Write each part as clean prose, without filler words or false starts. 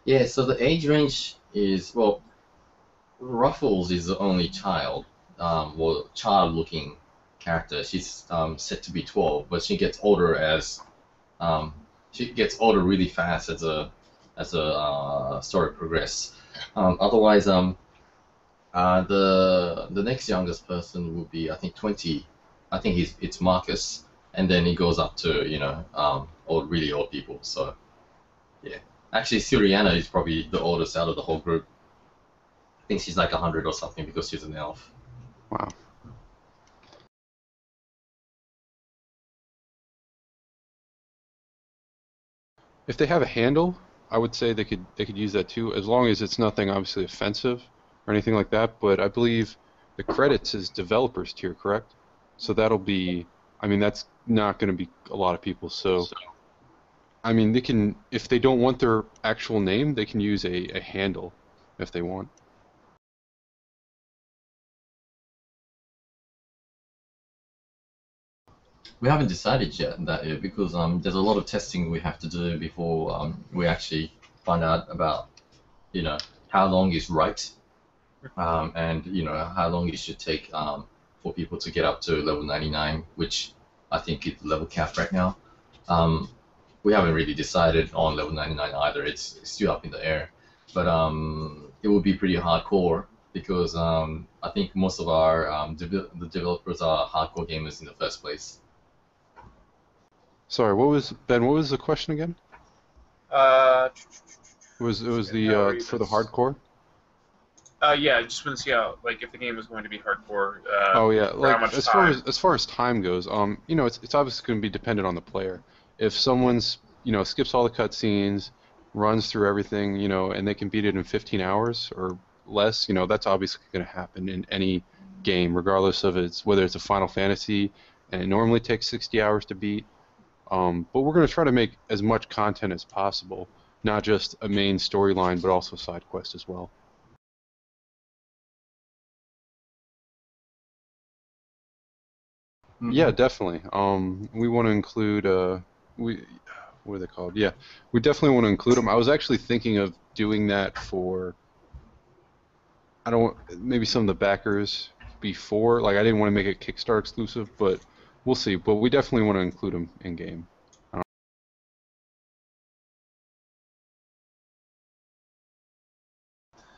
Yeah, so the age range is, well, Ruffles is the only child, well, child-looking character. She's set to be 12, but she gets older really fast as a story progresses. Otherwise, the next youngest person would be, I think, 20. I think it's Marcus, and then it goes up to really old people. So yeah, actually, Siriana is probably the oldest out of the whole group. I think she's like 100 or something because she's an elf. Wow. If they have a handle, I would say they could use that too, as long as it's nothing obviously offensive or anything like that. But I believe the credits is developers tier, correct? So that'll be, I mean, that's not going to be a lot of people. So I mean, they can, if they don't want their actual name, they can use a handle if they want. We haven't decided yet that because there's a lot of testing we have to do before we actually find out about how long is right, and how long it should take for people to get up to level 99, which I think is level cap right now. We haven't really decided on level 99 either. It's still up in the air, but it will be pretty hardcore because I think most of our the developers are hardcore gamers in the first place. Sorry, what was Ben? What was the question again? It was the for the hardcore. Yeah, I just want to see how, like, if the game is going to be hardcore. Oh yeah, how like much as far as time goes, it's obviously going to be dependent on the player. If someone's skips all the cutscenes, runs through everything, and they can beat it in 15 hours or less, that's obviously going to happen in any game, regardless of whether it's a Final Fantasy and it normally takes 60 hours to beat. But we're going to try to make as much content as possible, not just a main storyline, but also side quests as well. Mm-hmm. Yeah, definitely. We want to include what are they called? Yeah, we definitely want to include them. I was actually thinking of doing that for maybe some of the backers before. Like I didn't want to make it Kickstarter exclusive, but we'll see. But we definitely want to include them in game.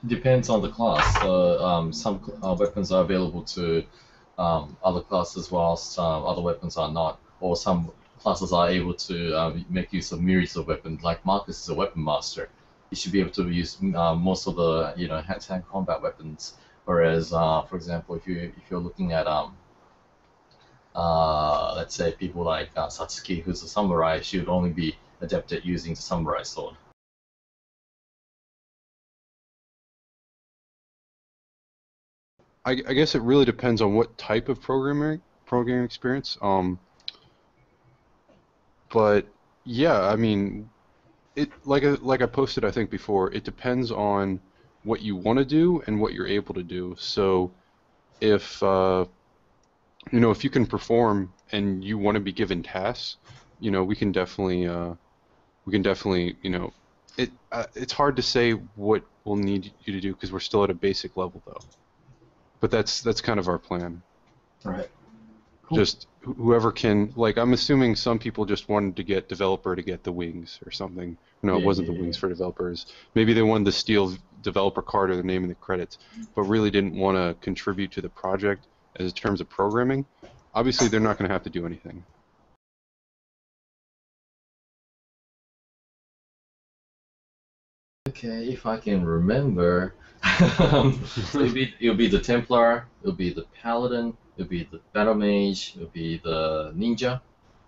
Depends on the class. Some weapons are available to other classes, whilst other weapons are not. Or some classes are able to make use of myriads of weapons. Like Marcus is a weapon master. He should be able to use most of the hand-to-hand combat weapons. Whereas, for example, if you're looking at let's say people like Satsuki, who's a samurai, she would only be adept at using the samurai sword. I guess it really depends on what type of programming experience. But yeah, I mean, like I posted I think before, it depends on what you want to do and what you're able to do. So if if you can perform and you want to be given tasks, we can definitely it's hard to say what we'll need you to do because we're still at a basic level though. But that's kind of our plan. Right. Cool. Just whoever can, like, I'm assuming some people just wanted to get developer to get the wings or something. No, it wasn't the wings for developers. Maybe they wanted to steal developer card or the name in the credits, but really didn't want to contribute to the project as in terms of programming. Obviously, they're not going to have to do anything. Okay, if I can remember, so it'll be the Templar, it'll be the Paladin, it'll be the Battle Mage, it'll be the Ninja,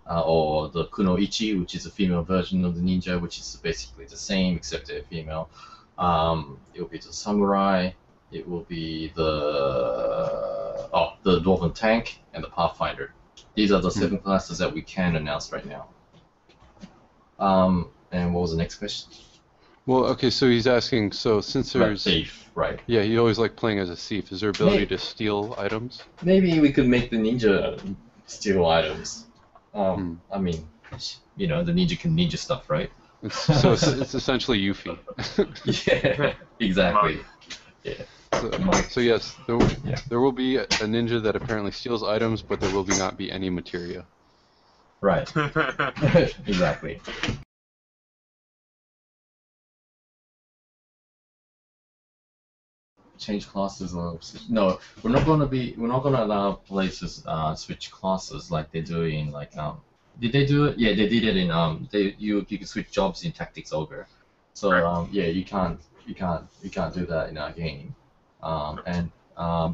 or the Kunoichi, which is a female version of the Ninja, which is basically the same except they're female. It'll be the Samurai, it will be the Dwarven Tank, and the Pathfinder. These are the 7 classes that we can announce right now. And what was the next question? Well, okay, so he's asking, so since there's... thief, right. Yeah, you always like playing as a thief. Is there ability to steal items? Maybe we could make the ninja steal items. I mean, the ninja can ninja stuff, right? It's essentially Yuffie. Yeah, exactly. Yeah. So yes, Yeah. there will be a ninja that apparently steals items, but there will not be any materia. Right. Exactly. Change classes or no, we're not gonna allow players switch classes like they do in like did they do it? Yeah, they did it in you can switch jobs in Tactics Ogre. So yeah, you can't do that in our game. And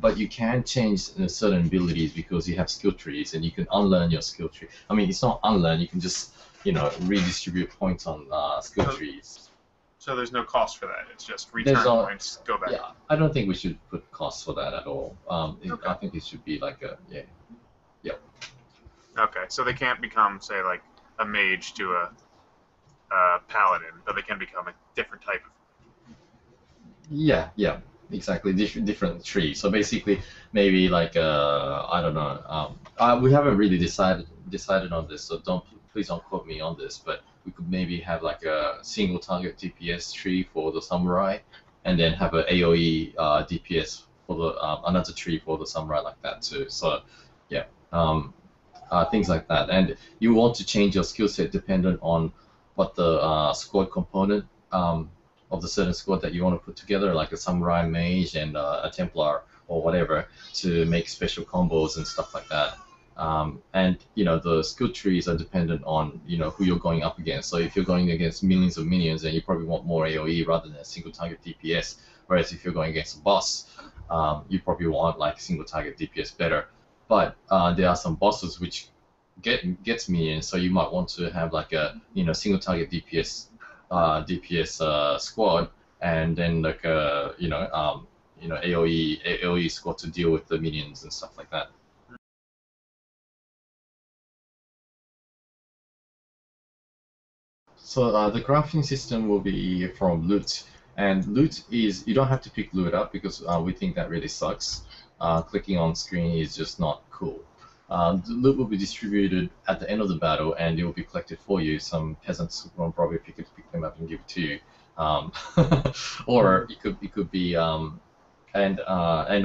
but you can change certain abilities because you have skill trees and you can unlearn your skill tree. I mean, it's not unlearn, you can just redistribute points on skill trees. So there's no cost for that. It's just return points, go back. Yeah, I don't think we should put costs for that at all. Okay. I think it should be like a Okay, so they can't become, say, like a mage to a paladin, but they can become a different type of. Yeah, exactly. Different tree. So basically, maybe like I don't know. We haven't really decided on this, so please don't quote me on this. But we could maybe have like a single target DPS tree for the samurai, and then have a AOE DPS for the another tree for the samurai like that too. So yeah, things like that. And you want to change your skill set dependent on what the squad component of the certain squad that you want to put together, like a samurai mage and a Templar or whatever, to make special combos and stuff like that. And the skill trees are dependent on who you're going up against. So if you're going against millions of minions, then you probably want more AOE rather than a single target DPS. Whereas if you're going against a boss, you probably want like single target DPS better. But there are some bosses which gets minions, so you might want to have like a single target DPS squad, and then like a AOE squad to deal with the minions and stuff like that. So the crafting system will be from loot, and loot is you don't have to pick loot up because we think that really sucks. Clicking on screen is just not cool. The loot will be distributed at the end of the battle, and it will be collected for you. Some peasants will probably pick them up and give it to you, or it could be and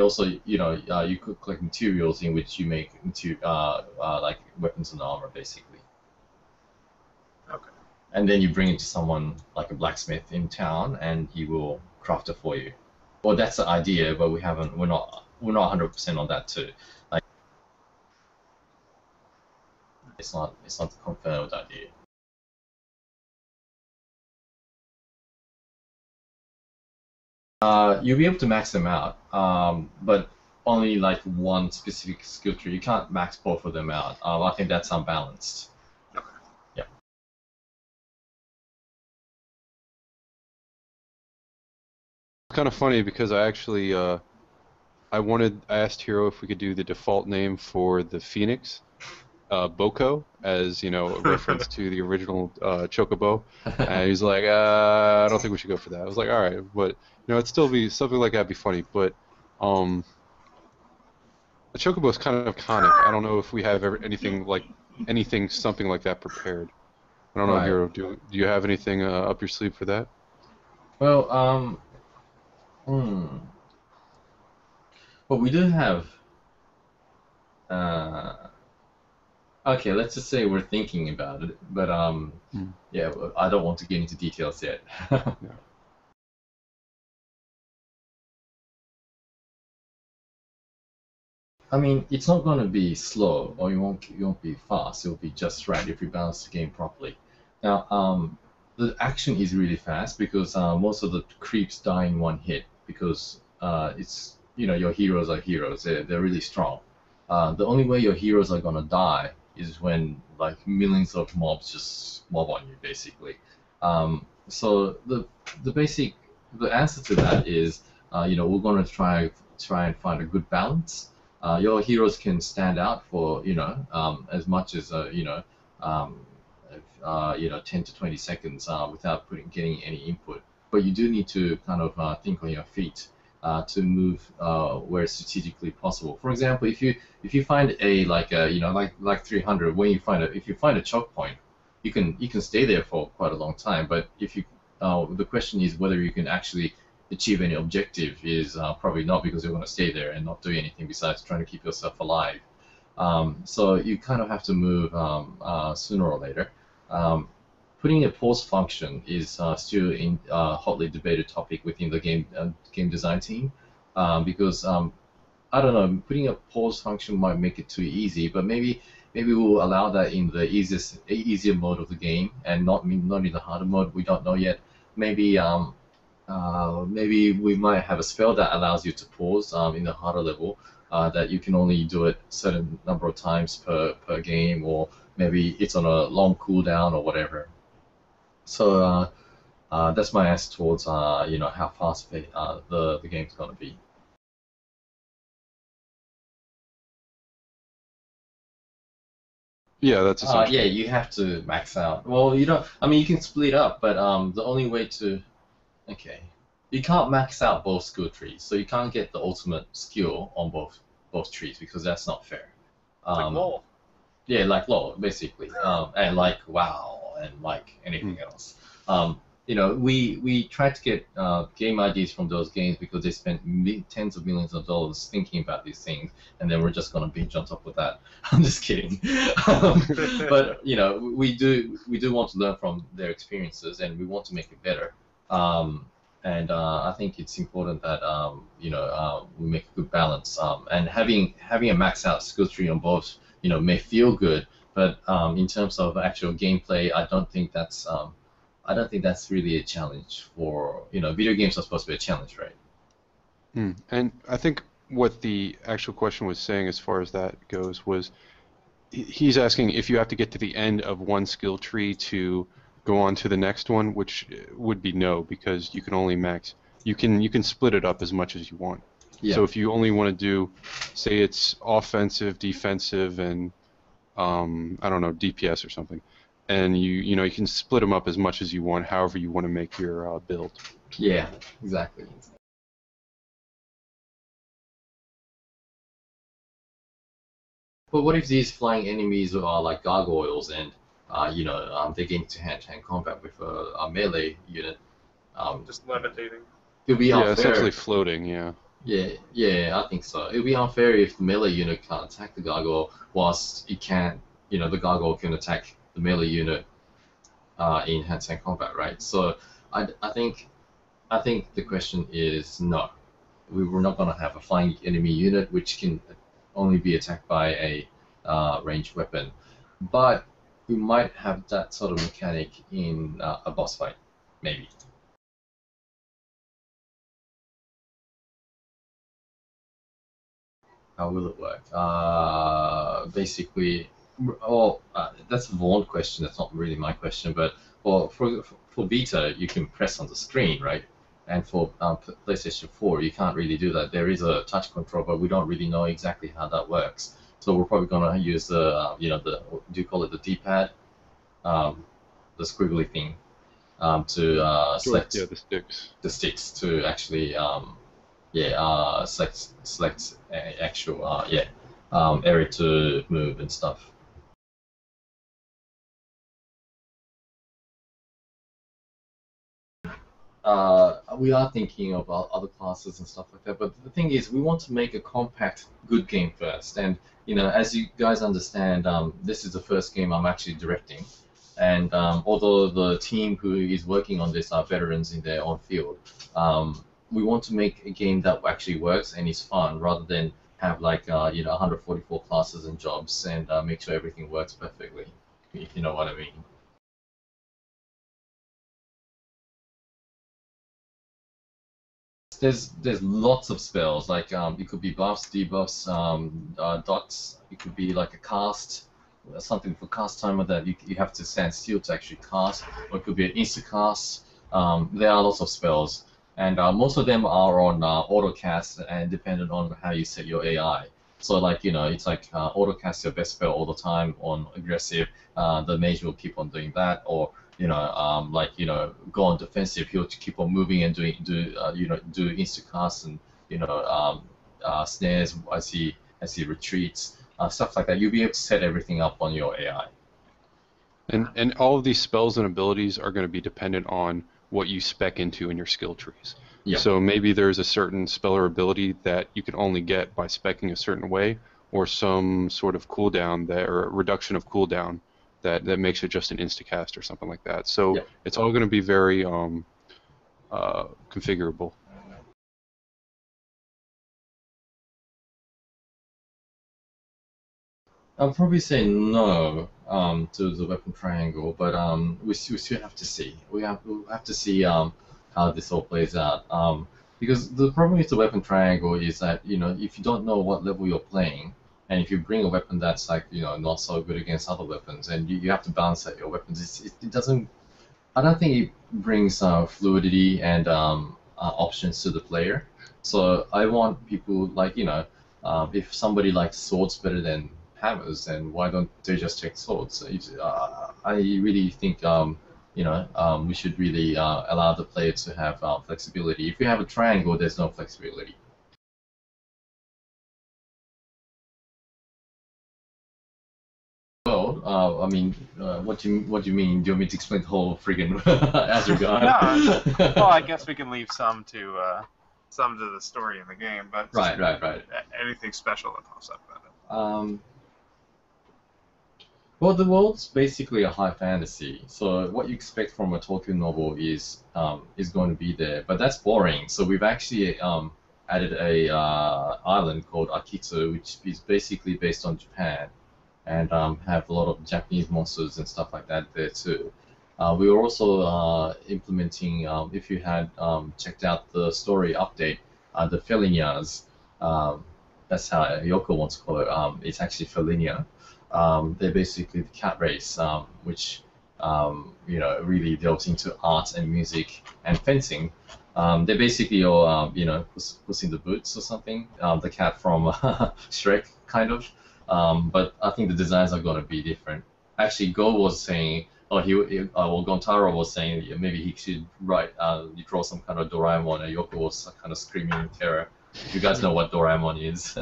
also you could collect materials in which you make like weapons and armor basically. Okay. And then you bring it to someone like a blacksmith in town, and he will craft it for you. Well, that's the idea, but we're not 100% on that too. Like, it's not the confirmed idea. You'll be able to max them out, but only like one specific skill tree. You can't max both of them out. I think that's unbalanced. Okay. Yeah. It's kind of funny because I actually I asked Hiro if we could do the default name for the Phoenix, Boko, as a reference to the original Chocobo, and he's like, I don't think we should go for that. I was like, all right, but it'd still be something like that'd be funny, but the Chocobo is kind of iconic. I don't know if we have something like that prepared. I don't know, Right. Hiro, do you have anything up your sleeve for that? Well, but we do have. Okay, let's just say we're thinking about it, but yeah, I don't want to get into details yet. Yeah. I mean, it's not going to be slow, or you won't be fast. It'll be just right if you balance the game properly. Now, the action is really fast because most of the creeps die in one hit because it's your heroes are heroes. They're really strong. The only way your heroes are gonna die is when like millions of mobs just mob on you, basically. So the answer to that is we're gonna try and find a good balance. Your heroes can stand out for as much as 10 to 20 seconds without getting any input. But you do need to kind of think on your feet to move where strategically possible. For example, if you find a like 300, if you find a choke point, you can stay there for quite a long time. But if you the question is whether you can actually achieve any objective is probably not, because you're going to stay there and not do anything besides trying to keep yourself alive. So you kind of have to move sooner or later. Putting a pause function is still in hotly debated topic within the game design team, because I don't know, putting a pause function might make it too easy, but maybe we'll allow that in the easier mode of the game and not in the harder mode. We don't know yet. Maybe we might have a spell that allows you to pause in the harder level, that you can only do it a certain number of times per game, or maybe it's on a long cooldown or whatever. So that's my answer towards how fast the game's gonna be. Yeah, that's essentially. Yeah, you have to max out. Well, you don't. I mean, you can split up, but the only way to, okay, you can't max out both skill trees, so you can't get the ultimate skill on both trees, because that's not fair. Like LOL. Yeah, like LOL, basically, and like WoW, and like anything else. We tried to get game ideas from those games because they spent tens of millions of dollars thinking about these things, and then we're just gonna binge on top of that. I'm just kidding. But we do want to learn from their experiences, and we want to make it better. And I think it's important that we make a good balance. And having a maxed out skill tree on both, may feel good, but in terms of actual gameplay, I don't think that's really a challenge for video games are supposed to be a challenge, right? And I think what the actual question was saying, as far as that goes, was he's asking if you have to get to the end of one skill tree to go on to the next one, which would be no, because you can only max. You can split it up as much as you want. Yeah. So if you only want to do, say it's offensive, defensive, and I don't know, DPS or something, and you can split them up as much as you want, however you want to make your build. Yeah, exactly. But what if these flying enemies are like gargoyles, and they get into hand-to-hand combat with a melee unit? Just levitating. It'd be unfair. Yeah, essentially floating. Yeah. Yeah, I think so. It'd be unfair if the melee unit can't attack the gargoyle, whilst it can, the gargoyle can attack the melee unit in hand-to-hand combat, right? So I think the question is no. We're not going to have a flying enemy unit which can only be attacked by a ranged weapon, but we might have that sort of mechanic in a boss fight, maybe. How will it work? Basically, that's a Vaughn question. That's not really my question, but for beta, you can press on the screen, right? And for PlayStation 4, you can't really do that. There is a touch control, but we don't really know exactly how that works. So we're probably gonna use the do you call it the D-pad, the squiggly thing, to select the sticks to actually select actual area to move and stuff. We are thinking about other classes and stuff like that, but the thing is, we want to make a compact, good game first. And as you guys understand, this is the first game I'm actually directing, and although the team who is working on this are veterans in their own field, we want to make a game that actually works and is fun, rather than have like 144 classes and jobs and make sure everything works perfectly. If you know what I mean. There's lots of spells, like it could be buffs, debuffs, dots. It could be like a cast, something for cast timer that you have to stand still to actually cast, or it could be an insta cast. There are lots of spells, and most of them are on auto cast and dependent on how you set your AI. So like it's like auto cast your best spell all the time on aggressive. The mage will keep on doing that, or go on defensive. He'll keep on moving and do instacasts and snares as he retreats, stuff like that. You'll be able to set everything up on your AI. And all of these spells and abilities are going to be dependent on what you spec into in your skill trees. Yeah. So maybe there's a certain spell or ability that you can only get by speccing a certain way, or some sort of cooldown that, or reduction of cooldown that makes it just an instacast or something like that. So Yeah. it's all going to be very configurable. I'll probably say no to the weapon triangle, but we still have to see. We'll have to see how this all plays out. Because the problem with the weapon triangle is that if you don't know what level you're playing, and if you bring a weapon that's like not so good against other weapons, and you have to balance out your weapons, it doesn't. I don't think it brings fluidity and options to the player. So I want people like if somebody likes swords better than hammers, then why don't they just take swords? I really think we should really allow the player to have flexibility. If you have a triangle, there's no flexibility. Well, I mean, what do you mean? Do you want me to explain the whole friggin' Azure God? No. Well, I guess we can leave some to the story in the game, but Right. Anything special that pops up about it. Well, the world's basically a high fantasy, so what you expect from a Tolkien novel is going to be there, but that's boring. So we've actually added a island called Akitu, which is basically based on Japan, and have a lot of Japanese monsters and stuff like that there too. We are also implementing, if you had checked out the story update, the Felinas. That's how Yoko wants to call it. It's actually Felinia. They're basically the cat race, which really delves into art and music and fencing. They're basically all Puss in the Boots or something. The cat from Shrek, kind of. But I think the designs are going to be different. Actually, Go was saying, Gontaro was saying maybe he should draw some kind of Doraemon, and Yoko was kind of screaming in terror. You guys know what Doraemon is.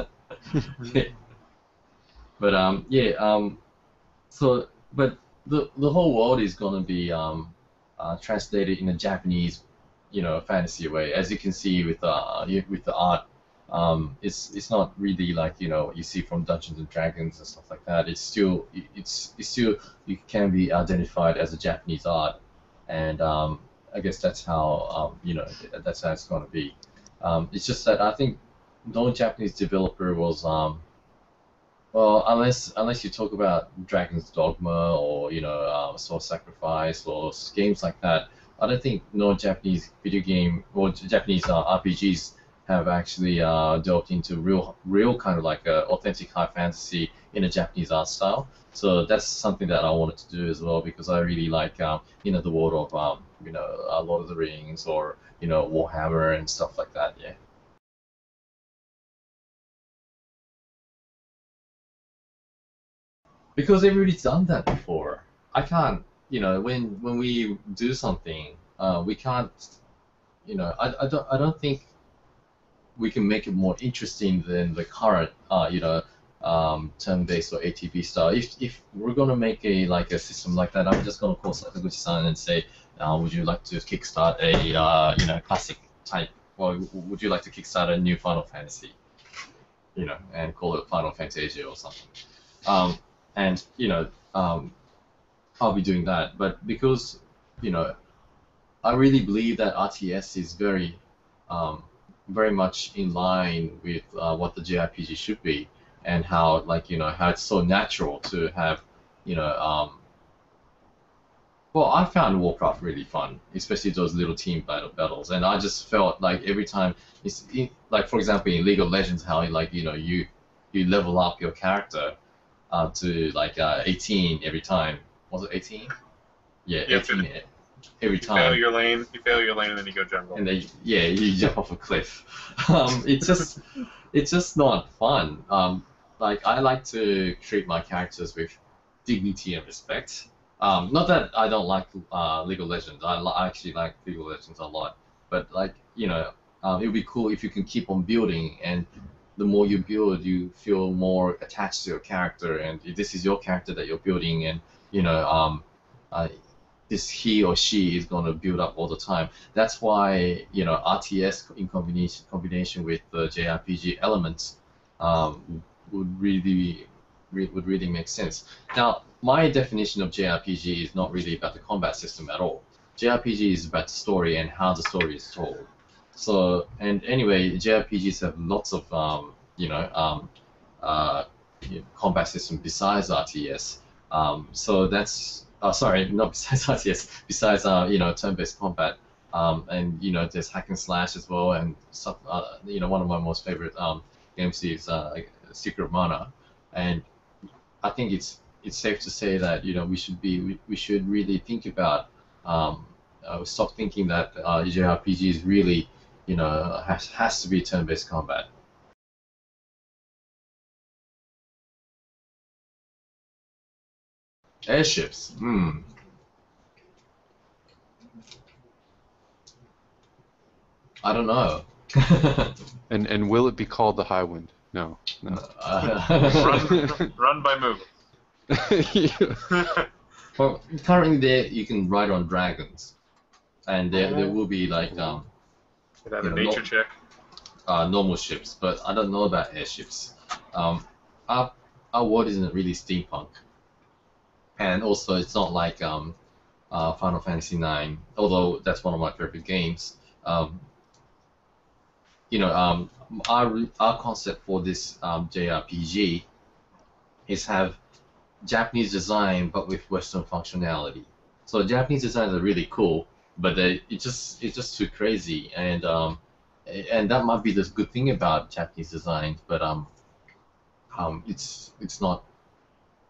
But but the whole world is going to be translated in a Japanese, fantasy way. As you can see with the art, it's not really like you see from Dungeons and Dragons and stuff like that. It's still it can be identified as a Japanese art, and I guess that's how that's how it's going to be. It's just that I think no Japanese developer was well, unless you talk about Dragon's Dogma or Soul Sacrifice or games like that, I don't think no Japanese video game or Japanese RPGs have actually delved into real kind of like authentic high fantasy in a Japanese art style. So that's something that I wanted to do as well, because I really like the world of Lord of the Rings or Warhammer and stuff like that. Yeah. Because everybody's done that before. I can't, when we do something, we can't, I don't think we can make it more interesting than the current, turn-based or ATB style. If we're gonna make a system like that, I'm just gonna call Sakaguchi-san and say, would you like to kickstart a classic type, or would you like to kickstart a new Final Fantasy, and call it Final Fantasia or something. And I'll be doing that. But because I really believe that RTS is very much in line with what the JRPG should be, and how how it's so natural to have well, I found Warcraft really fun, especially those little team battles, and I just felt like every time like, for example, in League of Legends, how you level up your character to 18 every time. Was it 18? Yeah, 18 every time. You fail your lane, and then you go jungle. And then you jump off a cliff. It's just not fun. I like to treat my characters with dignity and respect. Not that I don't like League of Legends. I actually like League of Legends a lot. But it would be cool if you can keep on building, and the more you build, you feel more attached to your character, and this is your character that you're building, and this he or she is going to build up all the time. That's why RTS in combination with the JRPG elements would really make sense. Now, my definition of JRPG is not really about the combat system at all. JRPG is about the story and how the story is told. So, and anyway, JRPGs have lots of combat system besides RTS. So that's sorry, not besides RTS, besides turn-based combat. And there's hack and slash as well, and stuff. One of my most favorite games is Secret of Mana, and I think it's safe to say that we should really think about stop thinking that JRPG is really has to be turn-based combat. Airships. I don't know. And will it be called the High Wind? No. Run by move. Well, currently there you can ride on dragons, and there will be like nature check. Normal ships, but I don't know about airships. Our world isn't really steampunk, and also it's not like Final Fantasy IX, although that's one of my favorite games. Our concept for this JRPG is have Japanese design but with Western functionality. So Japanese designs are really cool, but it's just too crazy, and that might be the good thing about Japanese design, but it's not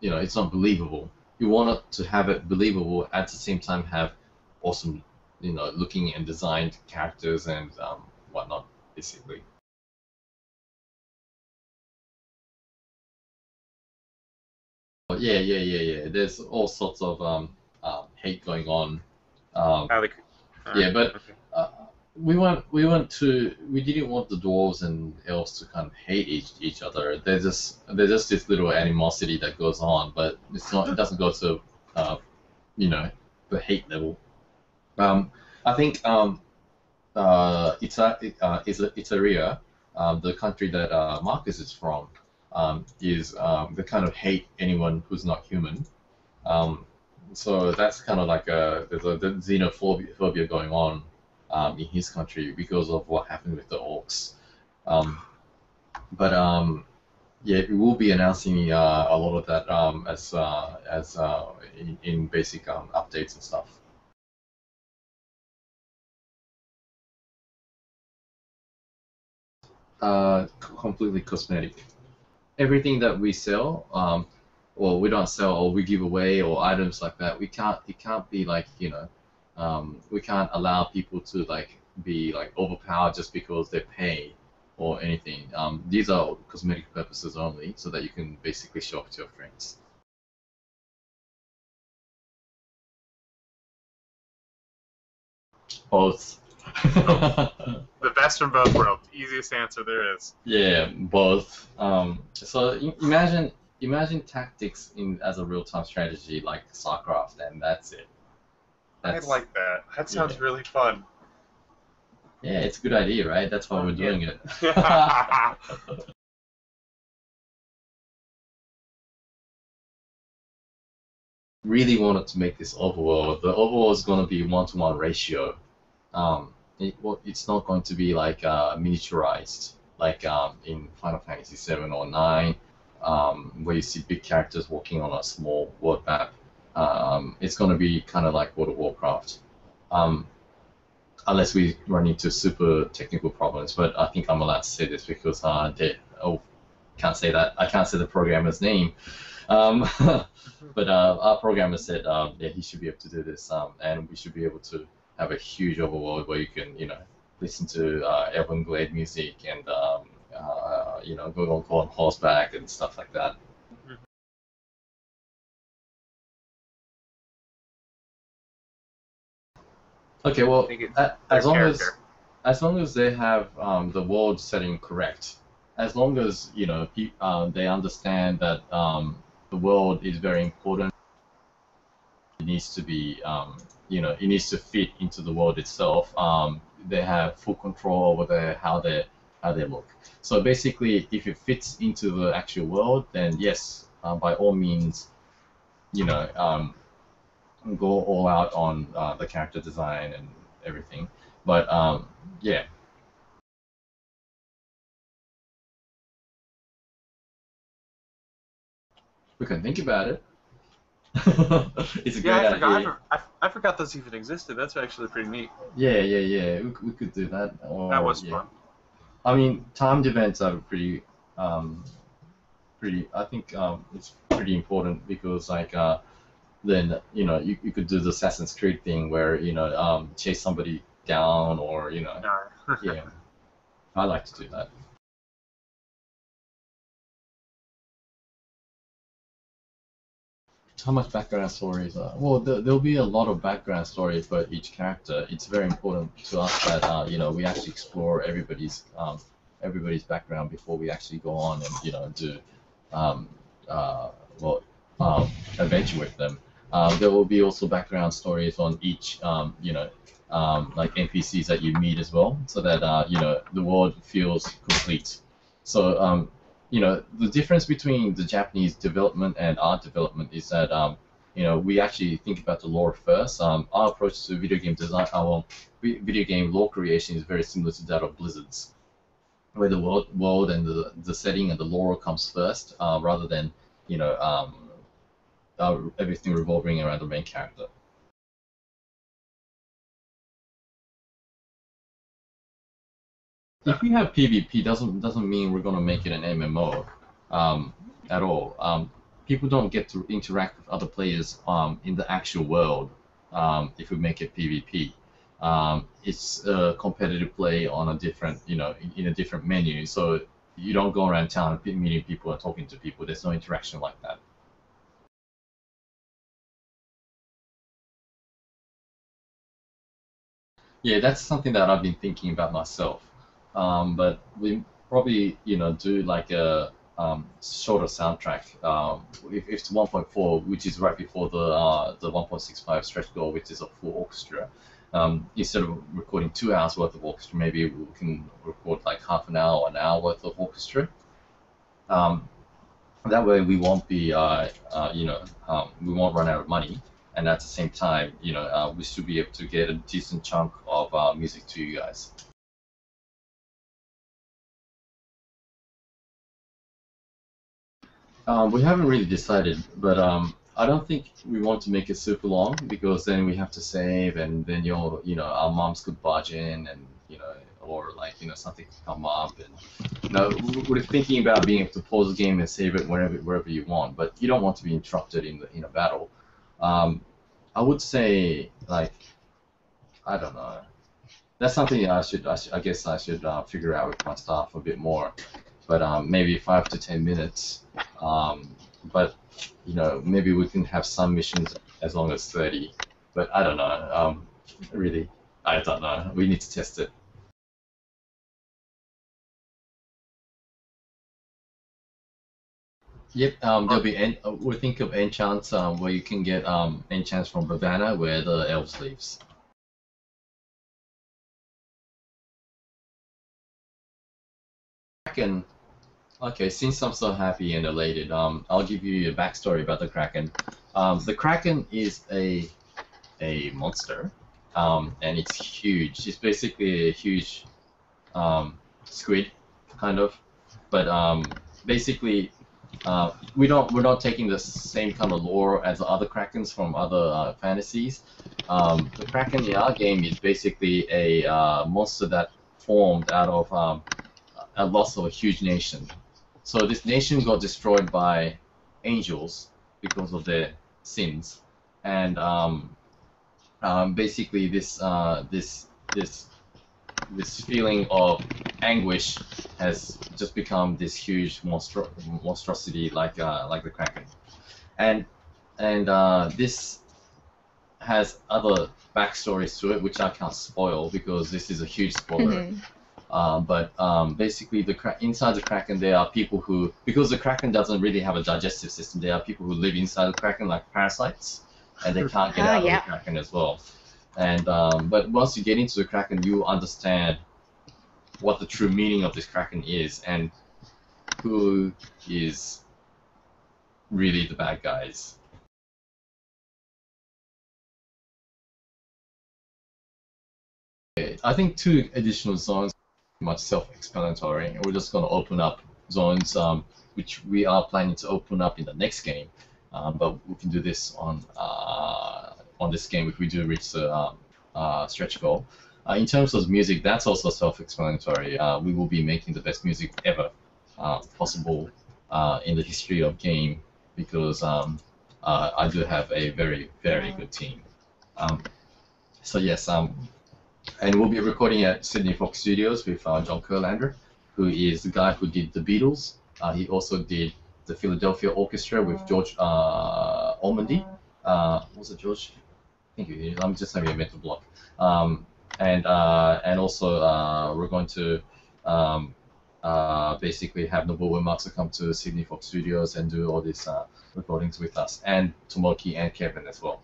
it's not believable. You want it to have it believable at the same time have awesome looking and designed characters and whatnot, basically. Yeah. There's all sorts of hate going on. Yeah, but we didn't want the dwarves and elves to kind of hate each other. There's just this little animosity that goes on, but it doesn't go to the hate level. I think Italia, the country that Marcus is from, is they kind of hate anyone who's not human. So that's kind of like there's a xenophobia going on in his country because of what happened with the orcs. But yeah, we will be announcing a lot of that as in basic updates and stuff. Completely cosmetic. Everything that we sell, or we don't sell, or we give away, or items like that, it can't be like we can't allow people to be overpowered just because they pay or anything. These are cosmetic purposes only, so that you can basically show off to your friends. Both. The best from both worlds. Easiest answer there is. Yeah, both. So imagine tactics as a real-time strategy like StarCraft, and that's it. I like that. That sounds really fun. Yeah, it's a good idea, right? That's why we're doing it. Really wanted to make this overworld. The overworld is going to be 1-to-1 ratio. It's not going to be like miniaturized like in Final Fantasy 7 or 9, where you see big characters walking on a small world map. It's going to be kind of like World of Warcraft, unless we run into super technical problems. But I think I'm allowed to say this because can't say that. I can't say the programmer's name. But our programmer said he should be able to do this, and we should be able to have a huge overworld where you can, listen to Everglade music and, go on horseback and stuff like that. Okay, well, as long as they have the world setting correct, as long as they understand that the world is very important, needs to be, it needs to fit into the world itself. They have full control over how they look. So basically, if it fits into the actual world, then yes, by all means, go all out on the character design and everything. But yeah. We can think about it. It's a great idea. I forgot those even existed. That's actually pretty neat. Yeah. We could do that. Or, That was fun. I mean, timed events are pretty. I think it's pretty important because then you could do the Assassin's Creed thing where chase somebody down or yeah. I like to do that. How much background stories are? Well, there'll be a lot of background story for each character. It's very important to us that we actually explore everybody's background before we actually go on and do adventure with them. There will be also background stories on each like NPCs that you meet as well, so that the world feels complete. So the difference between the Japanese development and our development is that we actually think about the lore first. Our approach to video game design, video game lore creation is very similar to that of Blizzard's, where the world and the setting and the lore comes first, rather than everything revolving around the main character. If we have PvP, doesn't mean we're gonna make it an MMO at all. People don't get to interact with other players in the actual world if we make it PvP. It's a competitive play on a different, in a different menu. So you don't go around town meeting people and talking to people. There's no interaction like that. Yeah, that's something that I've been thinking about myself. But we probably, do like a shorter soundtrack. If it's 1.4, which is right before the 1.65 stretch goal, which is a full orchestra. Instead of recording 2 hours worth of orchestra, maybe we can record like half an hour or an hour worth of orchestra. That way we won't be, we won't run out of money, and at the same time, we should be able to get a decent chunk of music to you guys. We haven't really decided, but I don't think we want to make it super long because then we have to save, and then our moms could barge in, and or like something could come up, and we're thinking about being able to pause the game and save it wherever you want, but you don't want to be interrupted in a battle. I would say like I don't know. That's something I guess I should figure out with my staff a bit more. But maybe 5 to 10 minutes. But maybe we can have some missions as long as 30. But I don't know. Really, I don't know. We need to test it. Yep. There'll be we think of Enchants where you can get Enchants from Bavana where the elves lives. Kraken. Okay, since I'm so happy and elated, I'll give you a backstory about the Kraken. The Kraken is a monster, and it's huge. It's basically a huge squid, kind of. But basically, we're not taking the same kind of lore as the other Krakens from other fantasies. The Kraken in our game is basically a monster that formed out of a loss of a huge nation. So this nation got destroyed by angels because of their sins, and basically this feeling of anguish has just become this huge monstrosity like the Kraken, and this has other backstories to it which I can't spoil because this is a huge spoiler. But basically, inside the Kraken, there are people who, because the Kraken doesn't really have a digestive system, there are people who live inside the Kraken like parasites, and they can't get out yeah. of the Kraken as well. And but once you get into the Kraken, you understand what the true meaning of this Kraken is and who is really the bad guys. I think 2 additional zones are much self-explanatory. We're just going to open up zones which we are planning to open up in the next game, but we can do this on this game if we do reach the stretch goal. In terms of music, that's also self-explanatory. We will be making the best music ever possible in the history of game because I do have a very, very good team. So yes, and we'll be recording at Sydney Fox Studios with John Kurlander, who is the guy who did the Beatles. He also did the Philadelphia Orchestra with George Ormandy. Was it George? I think it is. I'm just having a mental block. And also we're going to basically have Nobuo Uematsu come to Sydney Fox Studios and do all these recordings with us, and Tomoki and Kevin as well.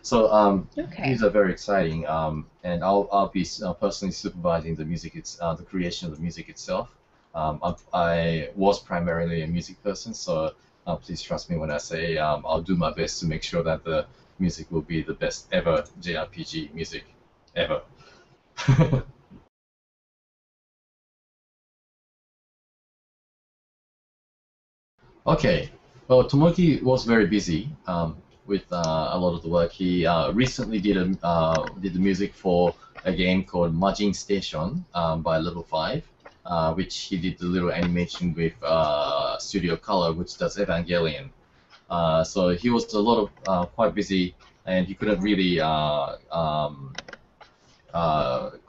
So these are very exciting, and I'll be personally supervising the music, the creation of the music itself. I was primarily a music person, so please trust me when I say I'll do my best to make sure that the music will be the best ever JRPG music ever. Okay, well, Tomoki was very busy with a lot of the work. He recently did the music for a game called Majin Station by Level 5, which he did the little animation with Studio Color, which does Evangelion. So he was a lot of quite busy, and he couldn't really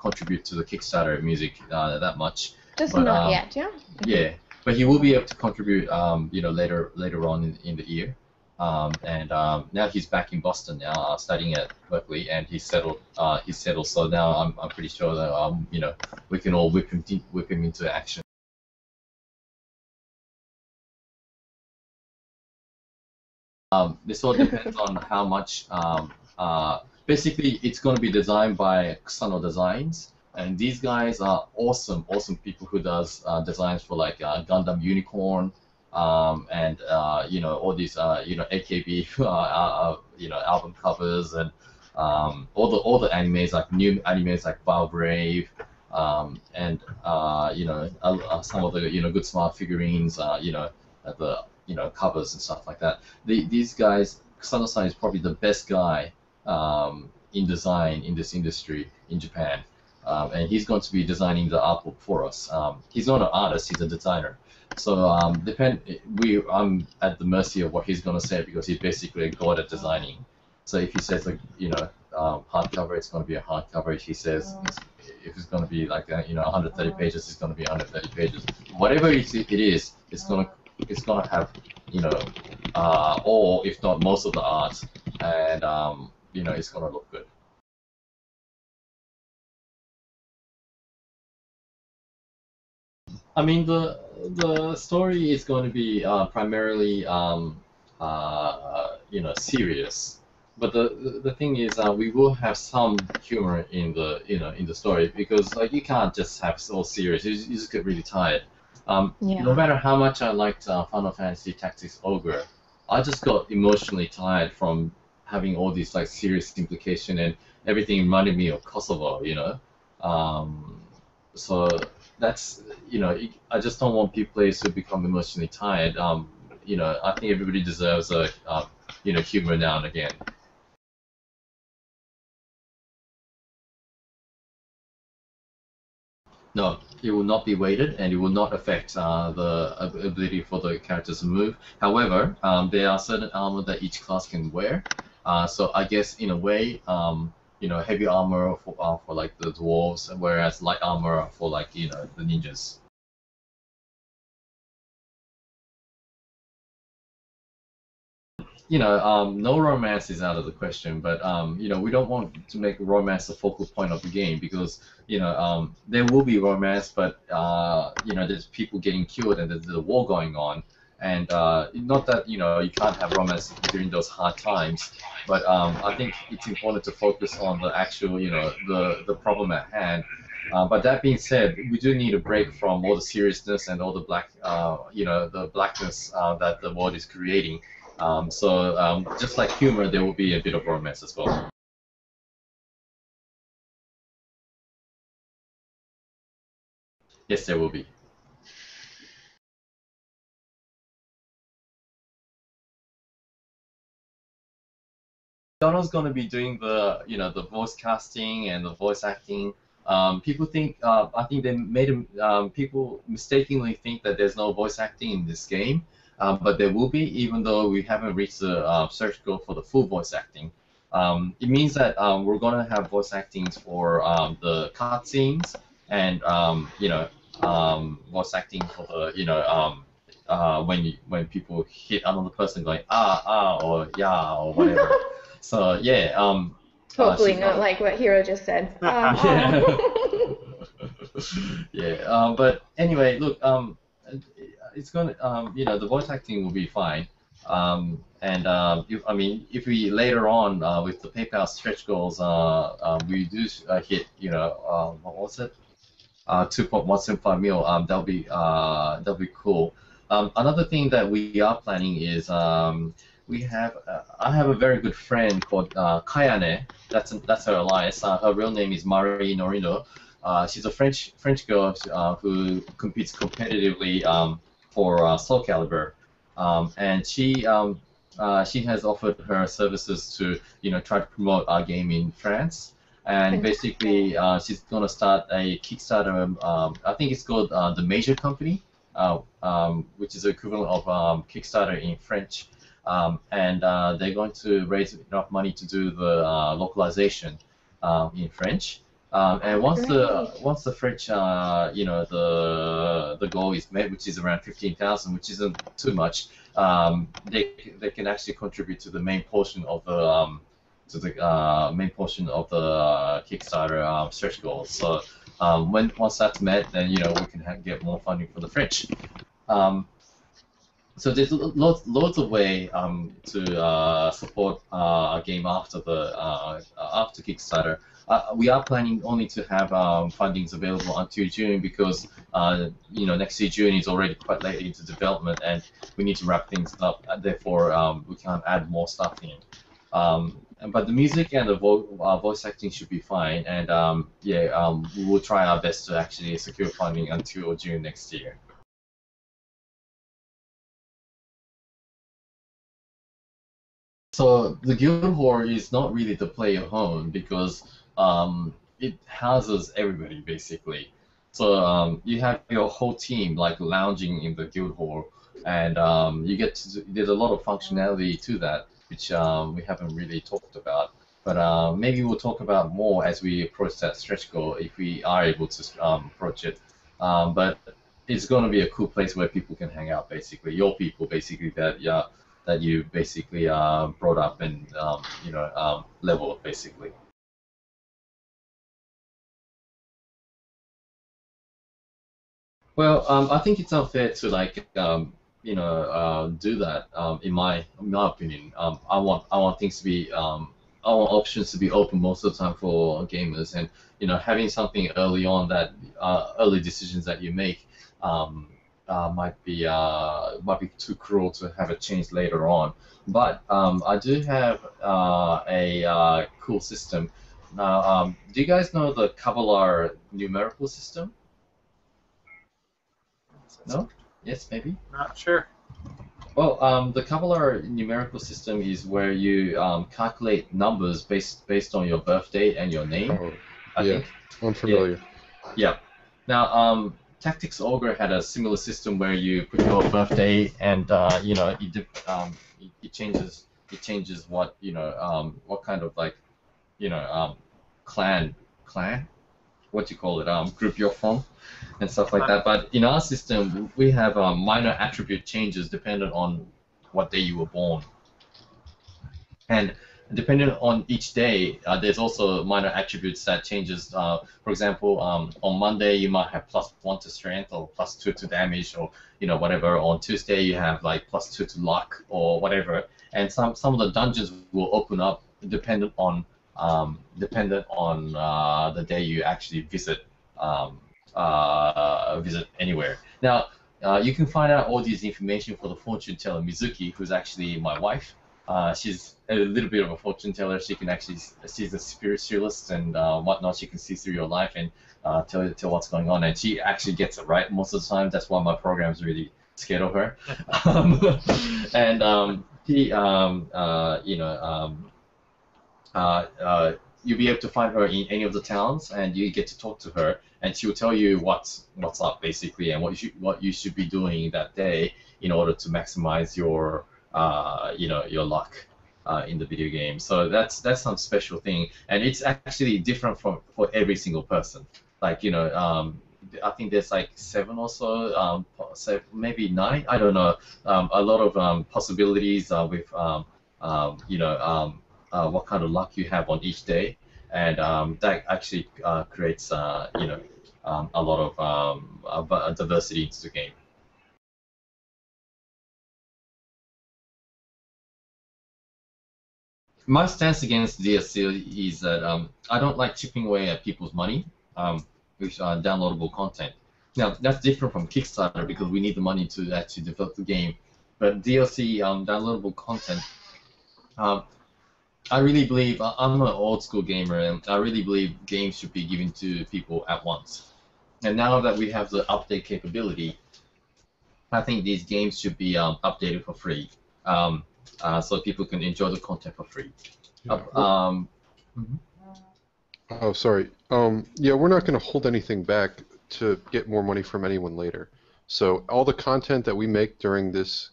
contribute to the Kickstarter music that much. Just not yet, yeah. Yeah. But he will be able to contribute, later on in the year, and now he's back in Boston now, studying at Berkeley, and he's settled. So now I'm pretty sure that we can all whip him into action. This all depends on how much. Basically, it's going to be designed by Kusano Designs. And these guys are awesome people who does designs for like Gundam Unicorn, and all these AKB album covers, and all the animes, like new animes like Brave, and some of the good smart figurines, at the covers and stuff like that. These guys, Kusano-san is probably the best guy in design in this industry in Japan. And he's going to be designing the artbook for us. He's not an artist; he's a designer. So I'm at the mercy of what he's going to say because he's basically a god at designing. So if he says hardcover, it's going to be a hardcover. If he says if it's going to be like 130 pages, it's going to be 130 pages. Whatever it is, it's going to have all, if not most of the art, and it's going to look good. I mean, the story is going to be primarily serious, but the thing is we will have some humor in the story because you can't just have all serious. You just get really tired. No matter how much I liked Final Fantasy Tactics Ogre, I just got emotionally tired from having all these serious implication, and everything reminded me of Kosovo. So that's I just don't want players to become emotionally tired. I think everybody deserves a humor now and again. No, it will not be weighted, and it will not affect the ability for the characters to move. However, there are certain armor that each class can wear. So I guess in a way, heavy armor for the dwarves, whereas light armor for the ninjas. No romance is out of the question, but we don't want to make romance the focal point of the game because there will be romance, but there's people getting killed and there's a war going on, And not that you can't have romance during those hard times, but I think it's important to focus on the actual the problem at hand. But that being said, we do need a break from all the seriousness and all the the blackness that the world is creating. So just like humor, there will be a bit of romance as well. Yes, there will be. Donald's going to be doing the the voice casting and the voice acting. People think I think they made people mistakenly think that there's no voice acting in this game, but there will be, even though we haven't reached the search goal for the full voice acting. It means that we're going to have voice actings for the cutscenes and voice acting for the when people hit another person going or yeah or whatever. So yeah. Hopefully not like what Hiro just said. Yeah. Yeah. But anyway, look. It's gonna. The voice acting will be fine. If we later on with the PayPal stretch goals, we do hit. What was it? 2.175 mil. That'll be cool. Another thing that we are planning is we have I have a very good friend called Kayane. That's her alias. Her real name is Marie Norino. She's a French girl who competes competitively for Soul Calibur, and she has offered her services to try to promote our game in France. And basically, she's gonna start a Kickstarter. I think it's called the Major Company, which is the equivalent of Kickstarter in French. And they're going to raise enough money to do the localization in French. And once the French, the goal is met, which is around 15,000, which isn't too much, they can actually contribute to the main portion of the Kickstarter stretch goals. So once that's met, then we can get more funding for the French. So there's loads of way to support a game after after Kickstarter. We are planning only to have fundings available until June because next year June is already quite late into development and we need to wrap things up. Therefore, we can't add more stuff in. But the music and the voice acting should be fine, and we will try our best to actually secure funding until June next year. So the guild hall is not really the player home because it houses everybody basically. So you have your whole team like lounging in the guild hall, and there's a lot of functionality to that, which we haven't really talked about. But maybe we'll talk about more as we approach that stretch goal if we are able to approach it. But it's going to be a cool place where people can hang out, basically. Your people, basically, that you basically brought up and leveled, basically. Well, I think it's unfair to do that. In my opinion, I want things to be I want options to be open most of the time for gamers, and having something early on that early decisions that you make might be too cruel to have it changed later on. But I do have a cool system. Now, do you guys know the Kabbalah numerical system? No? Yes, maybe? Not sure. Well, the Kabbalah numerical system is where you calculate numbers based on your birth date and your name. Oh, I yeah, think. I'm familiar. Yeah. Now, Tactics Ogre had a similar system where you put your birthday and it changes what what kind of clan what do you call it group you're from and stuff like that. But in our system, we have minor attribute changes dependent on what day you were born. And depending on each day, there's also minor attributes that changes. For example, on Monday you might have +1 to strength or +2 to damage, or whatever. On Tuesday you have like +2 to luck or whatever. And some of the dungeons will open up dependent on the day you actually visit anywhere. Now, you can find out all this information for the fortune teller Mizuki, who's actually my wife. She's a little bit of a fortune teller. She's a spiritualist and whatnot. She can see through your life and tell what's going on, and she actually gets it right most of the time. That's why my program's really scared of her. You'll be able to find her in any of the towns, and you get to talk to her, and she will tell you what's up basically, and what you should be doing that day in order to maximize your your luck in the video game. So that's some special thing, and it's actually different for every single person. Like I think there's like 7 or so, maybe 9. I don't know. A lot of possibilities with what kind of luck you have on each day, and that actually creates a lot of diversity into the game. My stance against DLC is that I don't like chipping away at people's money with downloadable content. Now, that's different from Kickstarter because we need the money to actually develop the game. But DLC, downloadable content, I really believe, I'm an old school gamer, and I really believe games should be given to people at once. And now that we have the update capability, I think these games should be updated for free. So people can enjoy the content for free. Oh, sorry. Yeah, we're not going to hold anything back to get more money from anyone later. So all the content that we make during this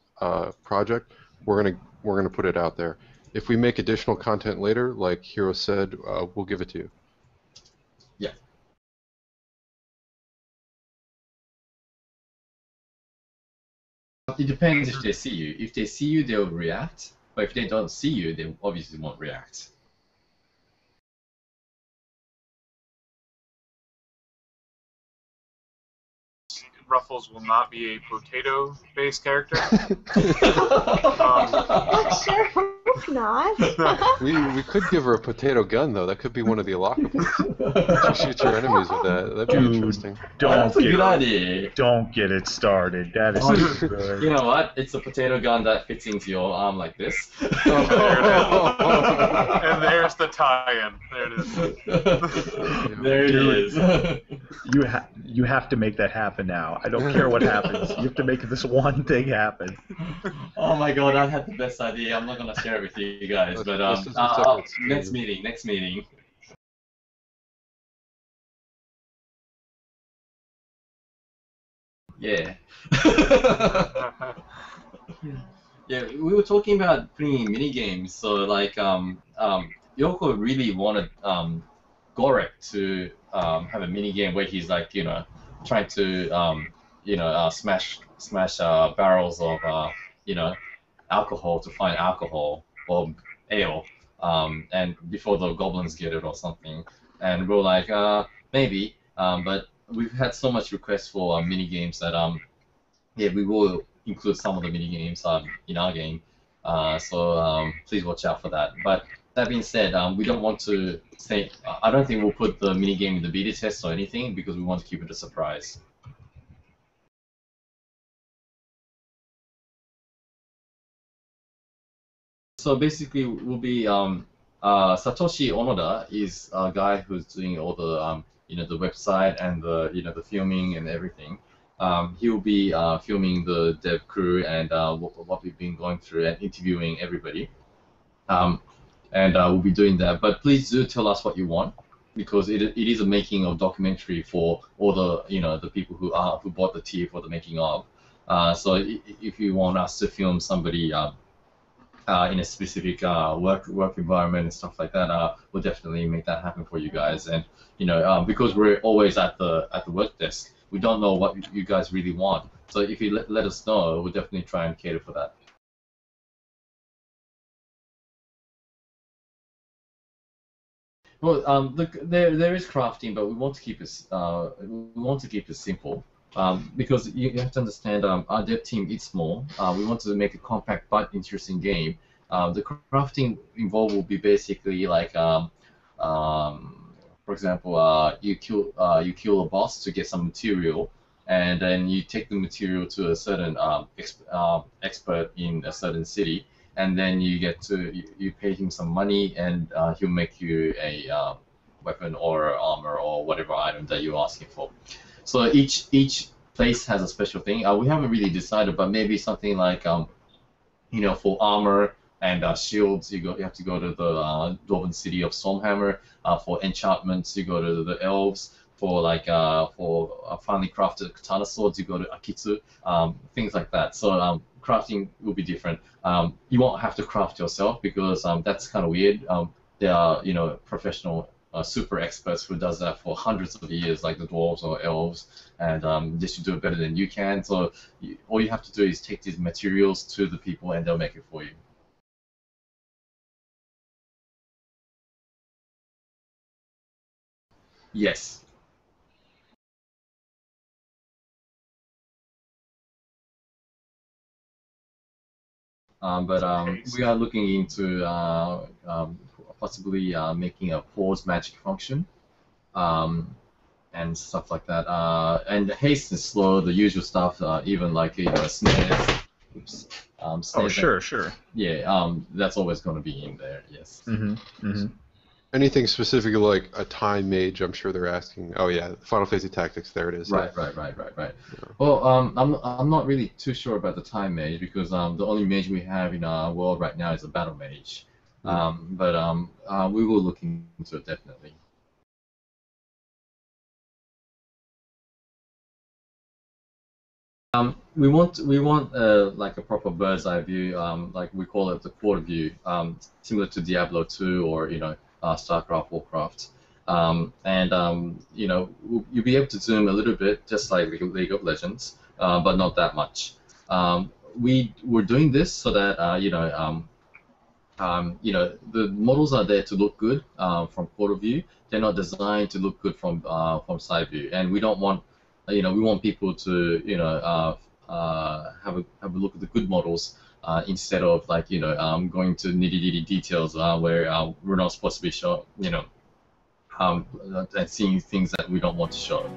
project, we're gonna put it out there. If we make additional content later, like Hiro said, we'll give it to you. Yeah. It depends if they see you. If they see you, they'll react. But if they don't see you, they obviously won't react. Ruffles will not be a potato-based character. Sure hope not. We could give her a potato gun though. That could be one of the allocables. She shoots her enemies with that. That'd be interesting. That's a good idea. Don't get it started. That is too good. You know what? It's a potato gun that fits into your arm like this. And there's the tie-in. There it is. There it is. You have to make that happen now. I don't care what happens. You have to make this one thing happen. Oh my god, I had the best idea. I'm not gonna share it with you guys, but next meeting. Yeah. Yeah, we were talking about putting in mini games. So like Yoko really wanted Gorek to have a mini game where he's like trying to smash barrels of alcohol to find alcohol or ale, and before the goblins get it or something. And we're like maybe, but we've had so much requests for mini games that yeah, we will include some of the mini games in our game. So please watch out for that. But that being said, we don't want to say. I don't think we'll put the mini game in the beta test or anything because we want to keep it a surprise. So basically, we'll be Satoshi Onoda is a guy who's doing all the the website and the the filming and everything. He will be filming the dev crew and what we've been going through and interviewing everybody. And we'll be doing that. But please do tell us what you want, because it is a making of documentary for all the the people who bought the tier for the making of. So if you want us to film somebody in a specific work environment and stuff like that, we'll definitely make that happen for you guys. And because we're always at the work desk, we don't know what you guys really want. So if you let us know, we'll definitely try and cater for that. Well, look, there is crafting, but we want to keep it simple. Because you have to understand, our dev team is small. We want to make a compact but interesting game. The crafting involved will be basically like, for example, you kill a boss to get some material, and then you take the material to a certain expert in a certain city, and then you pay him some money, and he'll make you a weapon or armor or whatever item that you're asking for. So each place has a special thing. We haven't really decided, but maybe something like for armor and shields, you have to go to the Dwarven city of Stormhammer. For enchantments, you go to the elves. For finely crafted katana swords, you go to Akitsu. Things like that. So crafting will be different. You won't have to craft yourself because that's kind of weird. There are professional super experts who does that for hundreds of years, like the dwarves or elves, and they should do it better than you can. So all you have to do is take these materials to the people, and they'll make it for you. Yes. But we are looking into possibly making a pause magic function. And stuff like that. And haste is slow, the usual stuff, even like snares. Oops. Snares Sure. Yeah, that's always going to be in there. Yes. Anything specifically like a time mage? I'm sure they're asking. Oh yeah, Final Fantasy Tactics. There it is. Right. Yeah. Well, I'm not really too sure about the time mage because the only mage we have in our world right now is a battle mage. But we will look into it definitely. We want like a proper bird's eye view, like we call it the quarter view, similar to Diablo 2 or StarCraft, Warcraft, and you'll be able to zoom a little bit, just like League of Legends, but not that much. We're doing this so that the models are there to look good from quarter view. They're not designed to look good from side view, and we don't want we want people to have a look at the good models instead of going to nitty-gritty details where we're not supposed to be shown and seeing things that we don't want to show.